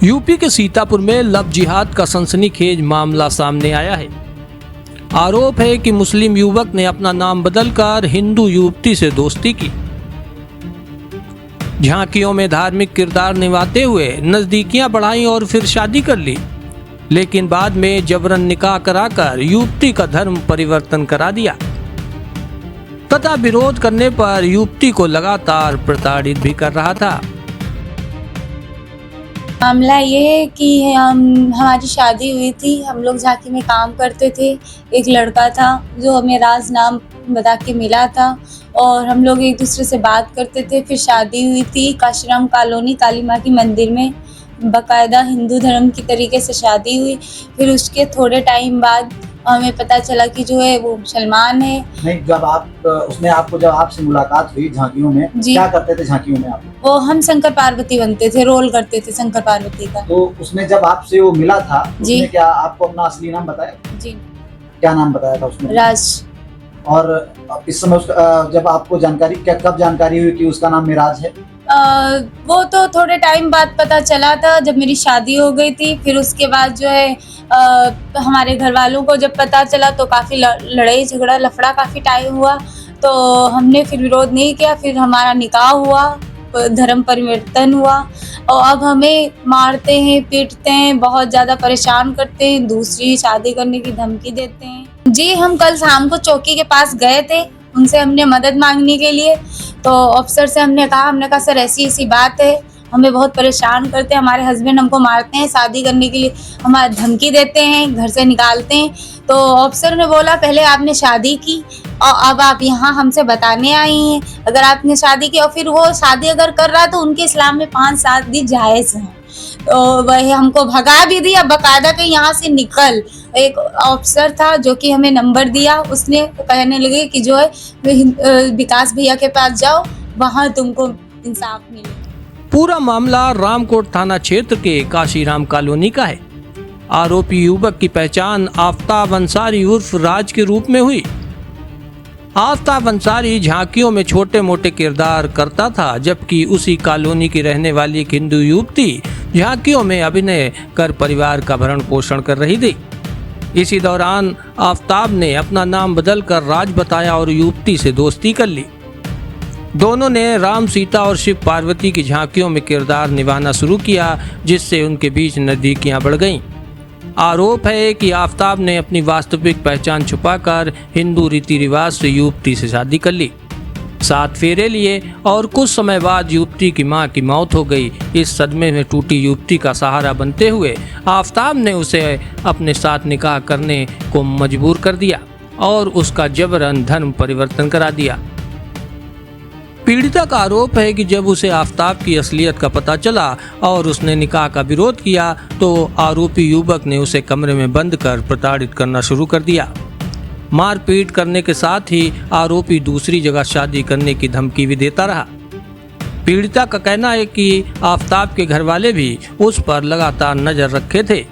UP के सीतापुर में love जिहाद का सनसनीखेज मामला सामने आया है। आरोप है कि मुस्लिम युवक ने अपना नाम बदलकर हिंदू युवती से दोस्ती की। झांकियों में धार्मिक किरदार निभाते हुए नजदीकियां बढ़ाई और फिर शादी कर ली, लेकिन बाद में जबरन निकाह कराकर युवती का धर्म परिवर्तन करा दिया तथा विरोध करने पर युवती को लगातार प्रताड़ित भी कर रहा था। मामला ये है कि हमारी शादी हुई थी, हम लोग झांकी में काम करते थे। एक लड़का था जो हमें राज नाम बता के मिला था और हम लोग एक दूसरे से बात करते थे। फिर शादी हुई थी काशीराम कॉलोनी काली माँ की मंदिर में, बाकायदा हिंदू धर्म की तरीके से शादी हुई। फिर उसके थोड़े टाइम बाद हमें पता चला कि जो है वो मुसलमान है। नहीं, जब आपसे मुलाकात हुई झांकियों में, क्या करते थे झांकियों में आप? वो हम शंकर पार्वती बनते थे, रोल करते थे शंकर पार्वती का। तो उसने जब आपसे वो मिला था, उसने क्या आपको अपना असली नाम बताया? जी। क्या नाम बताया था उसने? राज। और इस समय जब आपको कब जानकारी हुई कि उसका नाम मिराज है? वो तो थोड़े टाइम बाद पता चला था, जब मेरी शादी हो गई थी। फिर उसके बाद जो है हमारे घर वालों को जब पता चला तो काफ़ी लड़ाई झगड़ा लफड़ा काफ़ी टाइम हुआ। तो हमने फिर विरोध नहीं किया। फिर हमारा निकाह हुआ, धर्म परिवर्तन हुआ और अब हमें मारते हैं, पीटते हैं, बहुत ज़्यादा परेशान करते हैं, दूसरी शादी करने की धमकी देते हैं। जी, हम कल शाम को चौकी के पास गए थे, उनसे हमने मदद मांगने के लिए। तो अफसर से हमने कहा सर ऐसी ऐसी बात है, हमें बहुत परेशान करते हैं, हमारे हस्बैंड हमको मारते हैं, शादी करने के लिए हमारी धमकी देते हैं, घर से निकालते हैं। तो अफसर ने बोला पहले आपने शादी की और अब आप यहाँ हमसे बताने आई हैं। अगर आपने शादी की और फिर वो शादी अगर कर रहा है तो उनके इस्लाम में 5 शादी जायज़ है। तो वही हमको भगा भी दिया बाकायदा कि यहाँ से निकल। एक अफसर था जो कि हमें नंबर दिया, उसने कहने लगे कि जो है विकास भैया के पास जाओ, वहाँ तुमको इंसाफ मिले। पूरा मामला रामकोट थाना क्षेत्र के काशीराम कॉलोनी का है। आरोपी युवक की पहचान आफ्ताब अंसारी उर्फ राज के रूप में हुई। आफ्ताब अंसारी झांकियों में छोटे मोटे किरदार करता था, जबकि उसी कॉलोनी की रहने वाली एक हिंदू युवती झांकियों में अभिनय कर परिवार का भरण पोषण कर रही थी। इसी दौरान आफ्ताब ने अपना नाम बदलकर राज बताया और युवती से दोस्ती कर ली। दोनों ने राम सीता और शिव पार्वती की झांकियों में किरदार निभाना शुरू किया, जिससे उनके बीच नजदीकियां बढ़ गईं। आरोप है कि आफ्ताब ने अपनी वास्तविक पहचान छुपाकर हिंदू रीति रिवाज से युवती से शादी कर ली, 7 फेरे लिए और कुछ समय बाद युवती की मां की मौत हो गई। इस सदमे में टूटी युवती का सहारा बनते हुए आफ्ताब ने उसे अपने साथ निकाह करने को मजबूर कर दिया और उसका जबरन धर्म परिवर्तन करा दिया। पीड़िता का आरोप है कि जब उसे आफ्ताब की असलियत का पता चला और उसने निकाह का विरोध किया तो आरोपी युवक ने उसे कमरे में बंद कर प्रताड़ित करना शुरू कर दिया। मारपीट करने के साथ ही आरोपी दूसरी जगह शादी करने की धमकी भी देता रहा। पीड़िता का कहना है कि आफ्ताब के घर वाले भी उस पर लगातार नजर रखे थे।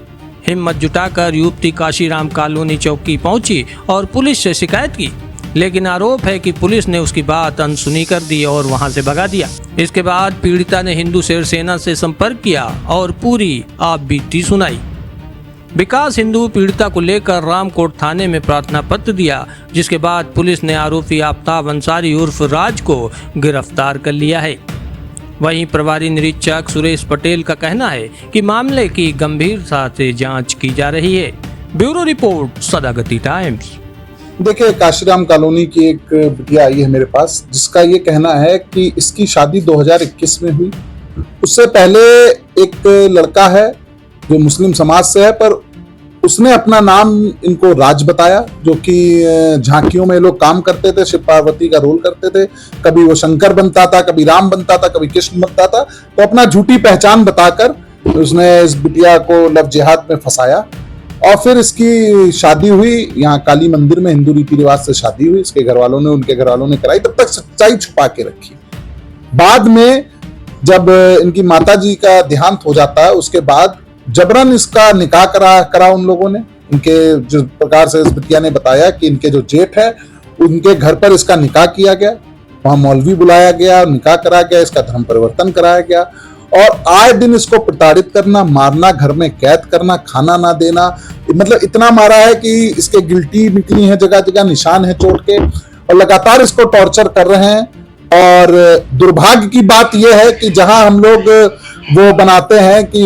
हिम्मत जुटाकर युवती काशीराम कॉलोनी चौकी पहुंची और पुलिस से शिकायत की, लेकिन आरोप है कि पुलिस ने उसकी बात अनसुनी कर दी और वहां से भगा दिया। इसके बाद पीड़िता ने हिंदू शेर सेना से संपर्क किया और पूरी आप बीती सुनाई। विकास हिंदू पीड़िता को लेकर रामकोट थाने में प्रार्थना पत्र दिया, जिसके बाद पुलिस ने आरोपी आफ्ताब अंसारी उर्फ राज को गिरफ्तार कर लिया है। वहीं प्रभारी निरीक्षक सुरेश पटेल का कहना है कि मामले की गंभीरता से जांच की जा रही है। Bureau report, Sadagati Times. देखिए, काशीराम कॉलोनी की एक बिटिया आई है मेरे पास, जिसका ये कहना है कि इसकी शादी 2021 में हुई। उससे पहले एक लड़का है जो मुस्लिम समाज से है, पर उसने अपना नाम इनको राज बताया, जो कि झांकियों में लोग काम करते थे, शिव पार्वती का रोल करते थे। कभी वो शंकर बनता था, कभी राम बनता था, कभी कृष्ण बनता था। तो अपना झूठी पहचान बताकर उसने इस बिटिया को लव जिहाद में फंसाया और फिर इसकी शादी हुई। यहाँ काली मंदिर में हिंदू रीति रिवाज से शादी हुई। इसके घर वालों ने, उनके घर वालों ने कराई। तब तक सच्चाई छुपा के रखी। बाद में जब इनकी माताजी का देहांत हो जाता है, उसके बाद जबरन इसका निकाह करा उन लोगों ने। इनके जिस प्रकार से इस बिटिया ने बताया कि इनके जो जेठ है उनके घर पर इसका निकाह किया गया, वहां मौलवी बुलाया गया, निकाह करा गया, इसका धर्म परिवर्तन कराया गया और आए दिन इसको प्रताड़ित करना, मारना, घर में कैद करना, खाना ना देना, मतलब इतना मारा है कि इसके गिल्टी निकली है, जगह जगह निशान है चोट के, और लगातार इसको टॉर्चर कर रहे हैं। और दुर्भाग्य की बात यह है कि जहां हम लोग वो बनाते हैं कि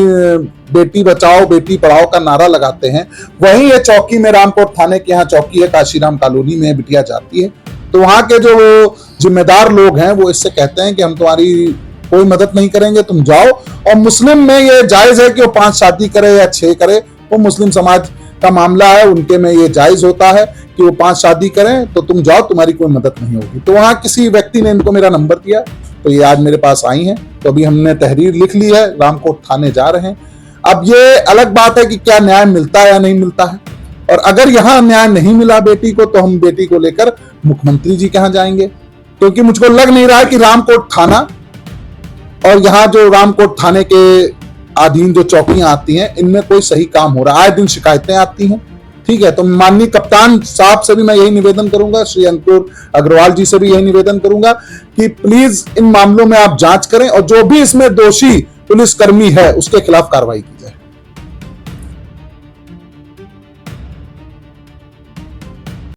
बेटी बचाओ बेटी पढ़ाओ का नारा लगाते हैं, वहीं ये चौकी में, रामकोट थाने के यहाँ चौकी है, काशीराम कॉलोनी में बिटिया जाती है, तो वहां के जो जिम्मेदार लोग हैं वो इससे कहते हैं कि हम तुम्हारी कोई मदद नहीं करेंगे, तुम जाओ। और मुस्लिम में ये जायज है कि वो 5 शादी करे या 6 करे, वो मुस्लिम समाज का मामला है, उनके में ये जायज होता है कि वो 5 शादी करें, तो तुम जाओ, तुम्हारी कोई मदद नहीं होगी। तो वहां किसी व्यक्ति ने इनको मेरा नंबर दिया, तो ये आज मेरे पास आई हैं, तो अभी हमने तहरीर लिख ली है, रामकोट थाने जा रहे हैं। अब ये अलग बात है कि क्या न्याय मिलता है या नहीं मिलता है, और अगर यहाँ न्याय नहीं मिला बेटी को, तो हम बेटी को लेकर मुख्यमंत्री जी के यहाँ जाएंगे, क्योंकि मुझको लग नहीं रहा है कि रामकोट थाना और यहाँ जो रामकोट थाने के अधीन जो चौकियां आती हैं, इनमें कोई सही काम हो रहा है। आए दिन शिकायतें आती हैं, ठीक है। तो माननीय कप्तान साहब से भी मैं यही निवेदन करूंगा, श्री अंकुर अग्रवाल जी से भी यही निवेदन करूंगा कि प्लीज इन मामलों में आप जांच करें और जो भी इसमें दोषी पुलिसकर्मी है उसके खिलाफ कार्रवाई की जाए।